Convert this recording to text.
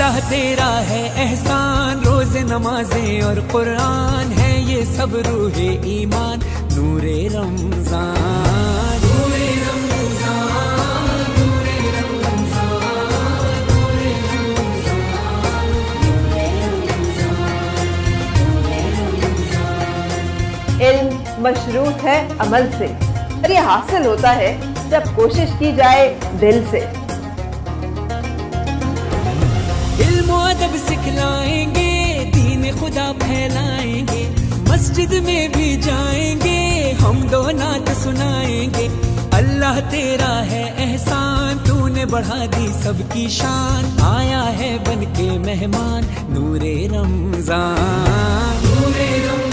अल्लाह तेरा है एहसान, रोज़े नमाजें और कुरान है ये सब रूहे ईमान, नूरे रमजान, नूरे रमजान, नूरे रमजान, नूरे रमजान, नूरे रमजान, नूरे रमजान। इल्म मशरूत है अमल से, और ये हासिल होता है जब कोशिश की जाए दिल से। इल्म अदब सिखलाएंगे, दीन खुदा फैलाएंगे, मस्जिद में भी जाएंगे, हम दो नात सुनाएंगे। अल्लाह तेरा है एहसान, तूने बढ़ा दी सबकी शान, आया है बन के मेहमान, नूरे रमजान, नूरे रमजान।